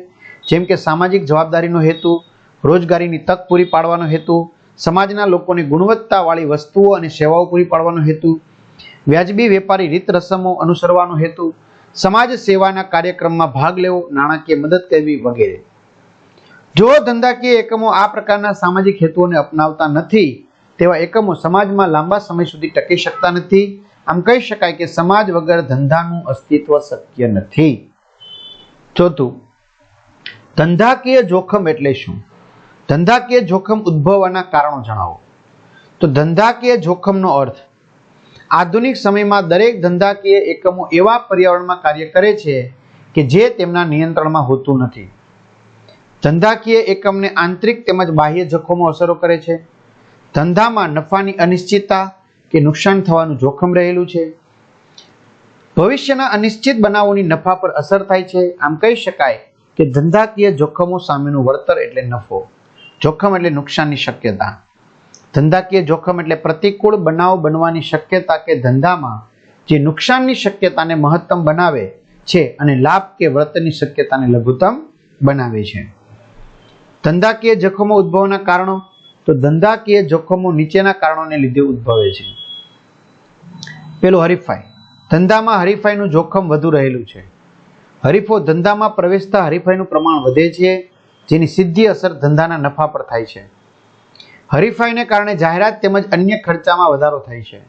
જેમ કે સામાજિક જવાબદારીનો હેતુ, રોજગારીની તક પૂરી પાડવાનો હેતુ, સમાજના લોકોને ગુણવત્તાવાળી વસ્તુઓ અને સેવાઓ પૂરી પાડવાનો હેતુ, વ્યાજબી વેપારી રીત રસમો અનુસરવાનો હેતુ, સમાજ સેવાના કાર્યક્રમમાં ભાગ લેવો, નાણાકીય મદદ કરવી વગેરે. જો ધંધાકીય એકમો આ પ્રકારના સામાજિક હેતુઓને અપનાવતા નથી, તેવા એકમો સમાજમાં લાંબા સમય સુધી ટકી શકતા નથી. આમ કહી શકાય કે સમાજ વગર ધંધાનું અસ્તિત્વ શક્ય નથી. ચોથું, ધંધાકીય જોખમ એટલે શું? ધંધાકીય જોખમ ઉદ્ભવવાના કારણો જણાવો. તો ધંધાકીય જોખમનો અર્થ, આધુનિક સમયમાં દરેક ધંધાકીય એકમો એવા પર્યાવરણમાં કાર્ય કરે છે કે જે તેમના નિયંત્રણમાં હોતું નથી. ધંધાકીય એકમને આંતરિક તેમજ બાહ્ય જોખમો અસરો કરે છે. ધંધામાં નફાની અનિશ્ચિતતા કે નુકસાન થવાનું જોખમ રહેલું છે. ભવિષ્યના અનિશ્ચિત બનાવોની નફા પર અસર થાય છે. આમ કહી શકાય કે ધંધાકીય જોખમો સામેનું વળતર એટલે નફો. જોખમ એટલે નુકસાનની શક્યતા. ધંધાકીય જોખમ એટલે પ્રતિકૂળ બનાવ બનવાની શક્યતા કે ધંધામાં જે નુકસાનની શક્યતાને મહત્તમ બનાવે છે અને લાભ કે વળતરની શક્યતાને લઘુત્તમ બનાવે છે. ધંધાકીય જોખમો ઉદ્ભવવાના કારણો, તો ધંધાકીય જોખમો નીચેના કારણોને લીધે ઉદ્ભવે છે. પેલું હરીફાઈ. ધંધામાં હરીફાઈનું જોખમ વધુ રહેલું છે. હરીફો ધંધામાં પ્રવેશતા હરીફાઈનું પ્રમાણ વધે છે, જેની સીધી અસર ધંધાના નફા પર થાય છે. હરીફાઈને કારણે જાહેરાત તેમજ અન્ય ખર્ચામાં વધારો થાય છે.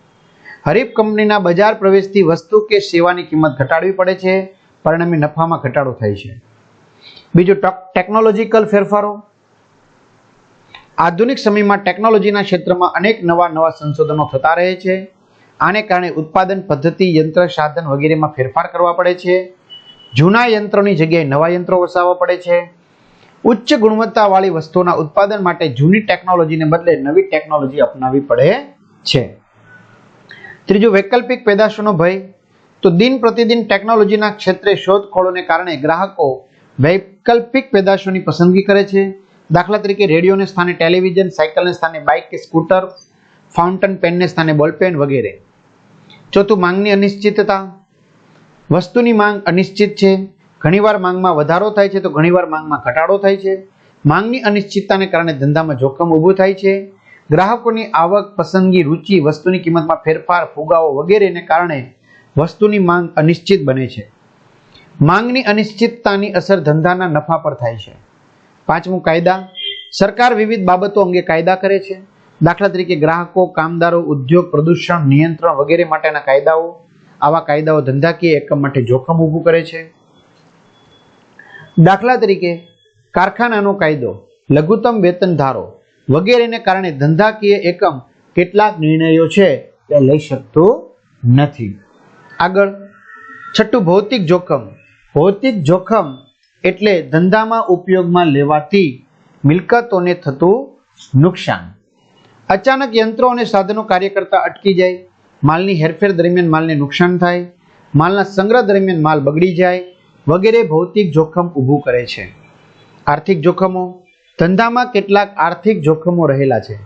હરીફ કંપનીના બજાર પ્રવેશથી વસ્તુ કે સેવાની કિંમત ઘટાડવી પડે છે, પરિણામે નફામાં ઘટાડો થાય છે. બીજું ટેકનોલોજીકલ ફેરફારો. આધુનિક સમયમાં ટેકનોલોજીના ક્ષેત્રમાં અનેક નવા સંશોધનો થતા રહે છે. આને કારણે ઉત્પાદન પદ્ધતિ, યંત્ર, સાધન વગેરેમાં ફેરફાર કરવા પડે છે. જૂના યંત્રોની જગ્યાએ નવા યંત્રો વસાવવા પડે છે. ઉચ્ચ ગુણવત્તાવાળી વસ્તુઓના ઉત્પાદન માટે જૂની ટેકનોલોજીને બદલે નવી ટેકનોલોજી અપનાવવી પડે છે. ત્રીજું વૈકલ્પિક પેદાશોનો ભય. તો દિન પ્રતિદિન ટેકનોલોજીના ક્ષેત્રે શોધખોળોને કારણે ગ્રાહકો વૈકલ્પિક પેદાશોની પસંદગી કરે છે. દાખલા તરીકે રેડિયોને સ્થાને ટેલિવિઝન, સાયકલને સ્થાને બાઇક કે સ્કૂટર, ફાઉન્ટન પેનને સ્થાને બોલપેન વગેરે. ચોથું માંગની અનિશ્ચિતતા. વસ્તુની માંગ અનિશ્ચિત છે. ઘણીવાર માંગમાં વધારો થાય છે તો ઘણીવાર માંગમાં ઘટાડો થાય છે. માંગની અનિશ્ચિતતાને કારણે ધંધામાં જોખમ ઊભું થાય છે. ગ્રાહકોની આવક, પસંદગી, રુચિ, વસ્તુની કિંમતમાં ફેરફાર, ફુગાવો વગેરેને કારણે વસ્તુની માંગ અનિશ્ચિત બને છે. માંગની અનિશ્ચિતતાની અસર ધંધાના નફા પર થાય છે. પાંચમું કાયદા. સરકાર વિવિધ બાબતો અંગે કાયદા કરે છે. દાખલા તરીકે ગ્રાહકો, કામદારો, ઉદ્યોગ, પ્રદૂષણ નિયંત્રણ વગેરે માટેના કાયદાઓ. આવા કાયદાઓ ધંધાકીય એકમ માટે જોખમ ઊભું કરે છે. દાખલા તરીકે કારખાનાનો કાયદો, લઘુત્તમ વેતન ધારો વગેરેને કારણે ધંધાકીય એકમ કેટલાક નિર્ણયો છે તે લઈ શકતો નથી. આગળ છઠ્ઠું ભૌતિક જોખમ. ભૌતિક જોખમ એટલે ધંધામાં ઉપયોગમાં લેવાતી મિલકતોને થતું નુકસાન. અચાનક યંત્રો અને સાધનો કાર્ય કરતા અટકી જાય, માલની હેરફેર દરમિયાન માલને નુકસાન થાય, માલના સંગ્રહ દરમિયાન માલ બગડી જાય વગેરે ભૌતિક જોખમ ઊભું કરે છે. આર્થિક જોખમો. ધંધામાં કેટલાક આર્થિક જોખમો રહેલા છે.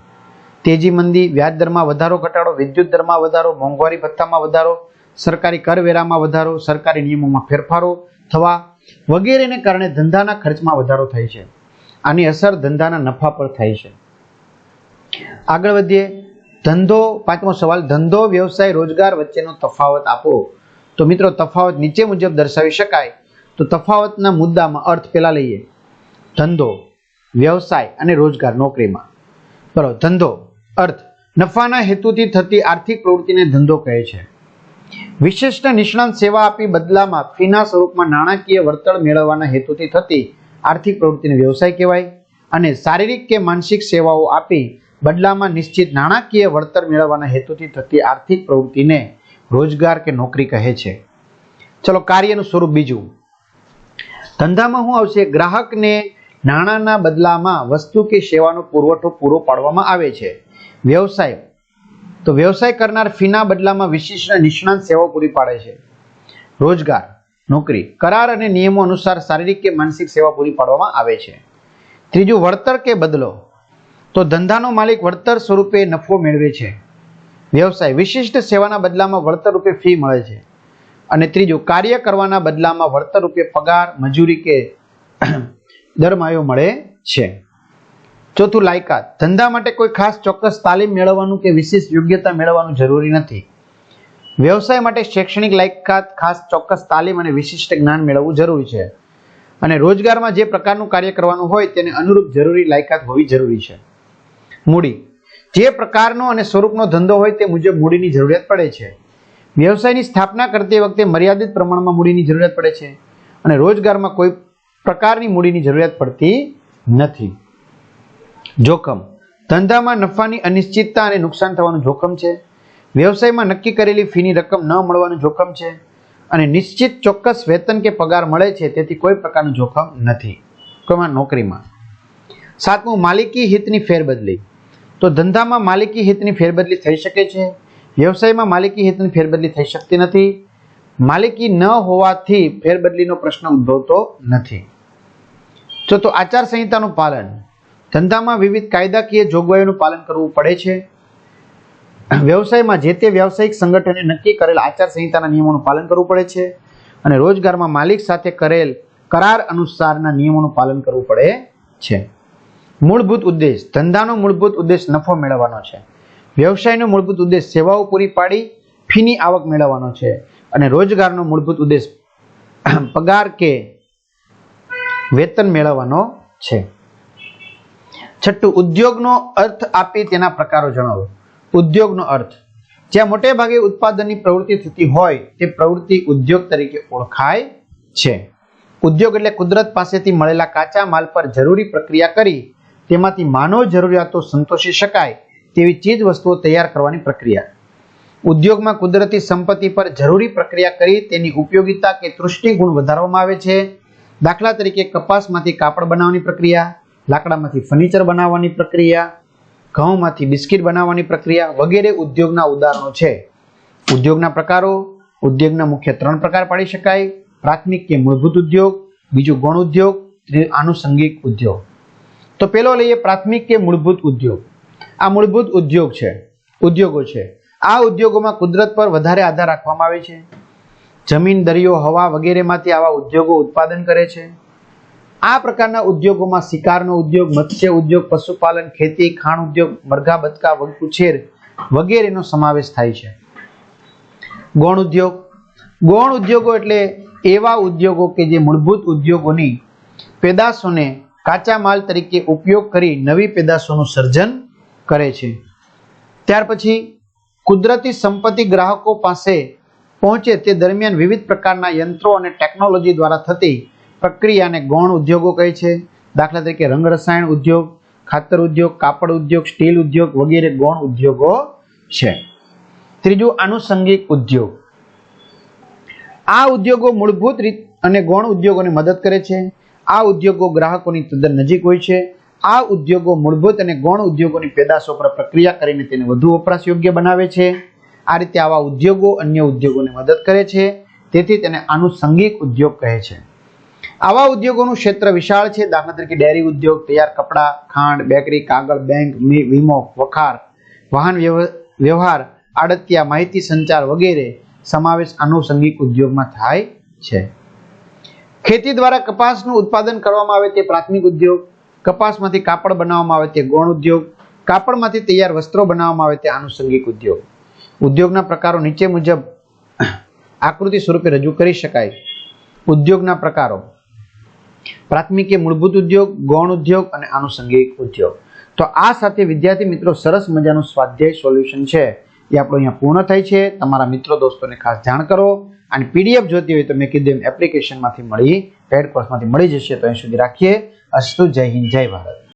તેજી મંદી, વ્યાજ દરમાં વધારો ઘટાડો, વિદ્યુત દરમાં વધારો, મોંઘવારી ભથ્થામાં વધારો, સરકારી કરવેરામાં વધારો, સરકારી નિયમોમાં ફેરફારો થવા વગેરેને કારણે ધંધાના ખર્ચમાં વધારો થાય છે. આની અસર ધંધાના નફા પર થાય છે. આગળ વધીએ. ધંધો. પાંચમો સવાલ, ધંધો, વ્યવસાય, રોજગાર વચ્ચેનો તફાવત આપો. તો મિત્રો તફાવત નીચે મુજબ દર્શાવી શકાય. તો તફાવતના મુદ્દામાં અર્થ પેલા લઈએ. ધંધો, વ્યવસાય અને રોજગાર, નોકરીમાં. બરાબર. ધંધો અર્થ નફાના હેતુથી થતી આર્થિક પ્રવૃત્તિને ધંધો કહે છે. વિશિષ્ટ નિષ્ણાંત સેવા આપી બદલામાં ફીના સ્વરૂપમાં નાણાકીય વળતર મેળવવાના હેતુથી થતી આર્થિક પ્રવૃત્તિને વ્યવસાય કહેવાય. અને શારીરિક કે માનસિક સેવાઓ આપી બદલામાં નિશ્ચિત નાણાકીય વળતર મેળવવાના હેતુથી થતી આર્થિક પ્રવૃત્તિને રોજગાર કે નોકરી કહે છે. ચલો કાર્યનું સ્વરૂપ બીજું. ધંધામાં શું આવશે? ગ્રાહકને નાણાંના બદલામાં વસ્તુ કે સેવાનો પુરવઠો પૂરો પાડવામાં આવે છે. વ્યવસાય. તો વ્યવસાય કરનાર ફીના બદલામાં વિશિષ્ટ નિષ્ણાંત સેવાઓ પૂરી પાડે છે. રોજગાર, નોકરી. કરાર અને નિયમો અનુસાર શારીરિક કે માનસિક સેવા પૂરી પાડવામાં આવે છે. ત્રીજું વળતર કે બદલો. તો ધંધાનો માલિક વળતર સ્વરૂપે નફો મેળવે છે. વ્યવસાય વિશિષ્ટ સેવાના બદલામાં વળતર રૂપે ફી મળે છે. અને ત્રીજું કાર્ય કરવાના બદલામાં વળતર રૂપે પગાર, મજૂરી કે દરમાયો મળે છે. ચોથું લાયકાત. ધંધા માટે કોઈ ખાસ ચોક્કસ તાલીમ મેળવવાનું કે વિશેષ યોગ્યતા મેળવવાનું જરૂરી નથી. વ્યવસાય માટે શૈક્ષણિક લાયકાત, ખાસ ચોક્કસ તાલીમ અને વિશિષ્ટ જ્ઞાન મેળવવું જરૂરી છે. અને રોજગારમાં જે પ્રકારનું કાર્ય કરવાનું હોય તેને અનુરૂપ જરૂરી લાયકાત હોવી જરૂરી છે. મૂડી. જે પ્રકારનો અને સ્વરૂપનો ધંધો હોય તે મુજબ મૂડીની જરૂરિયાત પડે છે. વ્યવસાયની સ્થાપના કરતી વખતે મર્યાદિત પ્રમાણમાં મૂડીની જરૂરિયાત પડે છે અને રોજગારમાં કોઈ પ્રકારની મૂડીની જરૂરિયાત પડતી નથી. જોખમ. ધંધામાં નફાની અનિશ્ચિતતા અને નુકસાન થવાનું જોખમ છે. વ્યવસાયમાં નક્કી કરેલી ફીની રકમ ન મળવાનું જોખમ છે. અને નિશ્ચિત ચોક્કસ વેતન કે પગાર મળે છે, તેથી કોઈ પ્રકારનું જોખમ નથી. કોમાં? નોકરીમાં. સાતમું માલિકી હિતની ફેરબદલી. તો ધંધામાં માલિકી હિતની ફેરબદલી થઈ શકે છે. વ્યવસાયમાં માલિકી હિતની ફેરબદલી થઈ શકતી નથી. માલિકી ન હોવાથી ફેરબદલીનો પ્રશ્ન ઉદ્ભવતો નથી. ચોથું આચાર સંહિતાનું પાલન. ધંધામાં વિવિધ કાયદાકીય જોગવાઈઓનું પાલન કરવું પડે છે. વ્યવસાયમાં જે તે વ્યાવસાયિક સંગઠને નક્કી કરેલ આચાર સંહિતાના નિયમોનું પાલન કરવું પડે છે. અને રોજગારમાં માલિક સાથે કરેલ કરાર અનુસારના નિયમોનું પાલન કરવું પડે છે. મૂળભૂત ઉદ્દેશ, ધંધાનો મૂળભૂત ઉદ્દેશ નફો મેળવવાનો છે. વ્યવસાયનો મૂળભૂત ઉદ્દેશ સેવાઓ પૂરી પાડી ફીની આવક મેળવવાનો છે. અને રોજગારનો મૂળભૂત ઉદ્દેશ પગાર કે વેતન મેળવવાનો છે. છઠ્ઠું, ઉદ્યોગનો અર્થ આપી તેના પ્રકારો જણાવો. ઉદ્યોગનો અર્થ, જ્યાં મોટે ભાગે ઉત્પાદનની પ્રવૃત્તિ થતી હોય તે પ્રવૃત્તિ ઉદ્યોગ તરીકે ઓળખાય છે. ઉદ્યોગ એટલે કુદરત પાસેથી મળેલા કાચા માલ પર જરૂરી પ્રક્રિયા કરી તેમાંથી માનવ જરૂરિયાતો સંતોષી શકાય તેવી ચીજ વસ્તુઓ તૈયાર કરવાની પ્રક્રિયા. ઉદ્યોગમાં કુદરતી સંપત્તિ પર જરૂરી પ્રક્રિયા કરી તેની ઉપયોગિતા કે તૃષ્ટિ ગુણ વધારવામાં આવે છે. દાખલા તરીકે કપાસમાંથી કાપડ બનાવવાની પ્રક્રિયા, લાકડામાંથી ફર્નિચર બનાવવાની પ્રક્રિયા, ઘઉંમાંથી બિસ્કિટ બનાવવાની પ્રક્રિયા વગેરે ઉદ્યોગના ઉદાહરણો છે. ઉદ્યોગના પ્રકારો, ઉદ્યોગના મુખ્ય 3 પ્રકાર પાડી શકાય. પ્રાથમિક કે મૂળભૂત ઉદ્યોગ, બીજું ગૌણ ઉદ્યોગ, ત્રીજું આનુષંગિક ઉદ્યોગ. તો પેલો લઈએ પ્રાથમિક કે મૂળભૂત ઉદ્યોગ. આ મૂળભૂત ઉદ્યોગો છે. આ ઉદ્યોગોમાં કુદરત પર વધારે આધાર રાખવામાં આવે છે. જમીન, દરિયો, હવા વગેરેમાંથી આવા ઉદ્યોગો ઉત્પાદન કરે છે. આ પ્રકારના ઉદ્યોગોમાં શિકારનો ઉદ્યોગ, મત્સ્ય ઉદ્યોગ, પશુપાલન, ખેતી, ખાણ ઉદ્યોગ, મરઘા, બતકા, ઉછેર વગેરેનો સમાવેશ થાય છે. ગૌણ ઉદ્યોગ, ગૌણ ઉદ્યોગો એટલે એવા ઉદ્યોગો કે જે મૂળભૂત ઉદ્યોગોની પેદાશોને કાચા માલ તરીકે ઉપયોગ કરી નવી પેદાશોનું સર્જન કરે છે. ત્યાર પછી કુદરતી સંપત્તિ ગ્રાહકો પાસે પહોંચે તે દરમિયાન વિવિધ પ્રકારના યંત્રો અને ટેકનોલોજી દ્વારા થતી પ્રક્રિયાને ગૌણ ઉદ્યોગો કહે છે. દાખલા તરીકે રંગ રસાયણ ઉદ્યોગ, ખાતર ઉદ્યોગ, કાપડ ઉદ્યોગ, સ્ટીલ ઉદ્યોગ વગેરે ગૌણ ઉદ્યોગો છે. ત્રીજું, આનુષંગિક ઉદ્યોગ. આ ઉદ્યોગો મૂળભૂત રીત અને ગૌણ ઉદ્યોગોને મદદ કરે છે. આ ઉદ્યોગો ગ્રાહકોની તદ્દન નજીક હોય છે. આ ઉદ્યોગો મૂળભૂત અને ગૌણ ઉદ્યોગોની પેદાશો પર પ્રક્રિયા કરીને તેને વધુ વપરાશ યોગ્ય બનાવે છે. આ રીતે આવા ઉદ્યોગો અન્ય ઉદ્યોગોને મદદ કરે છે, તેથી તેને આનુષંગિક ઉદ્યોગ કહે છે. આવા ઉદ્યોગોનું ક્ષેત્ર વિશાળ છે. દાખલા તરીકે ડેરી ઉદ્યોગ, તૈયાર કપડાં, ખાંડ, બેકરી, કાગળ, બેંક, વીમો, વખાર, વાહન વ્યવહાર, આડતિયા, માહિતી સંચાર વગેરે સમાવેશ આનુષંગિક ઉદ્યોગમાં થાય છે. ખેતી દ્વારા કપાસનું ઉત્પાદન કરવામાં આવે તે પ્રાથમિક ઉદ્યોગ, કપાસમાંથી કાપડ બનાવવામાં આવે તે ગૌણ ઉદ્યોગ, કાપડમાંથી તૈયાર વસ્ત્રો બનાવવામાં આવે તે આનુષંગિક ઉદ્યોગ. ઉદ્યોગના પ્રકારો નીચે મુજબ આકૃતિ સ્વરૂપે રજૂ કરી શકાય. ઉદ્યોગના પ્રકારો: પ્રાથમિક કે મૂળભૂત ઉદ્યોગ, ગૌણ ઉદ્યોગ અને આનુષંગિક ઉદ્યોગ. તો આ સાથે વિદ્યાર્થી મિત્રો સરસ મજાનું સ્વાધ્યાય સોલ્યુશન છે એ આપણો અહીંયા પૂર્ણ થાય છે. તમારા મિત્રો દોસ્તોને ખાસ જાણ કરો. અને પીડીએફ જોતી હોય તો મેં કીધું એમ એપ્લિકેશનમાંથી મળી, પેડ કોર્સમાંથી મળી જશે. તો અહીં સુધી રાખીએ. અસ્તુ. જય હિન્દ, જય ભારત.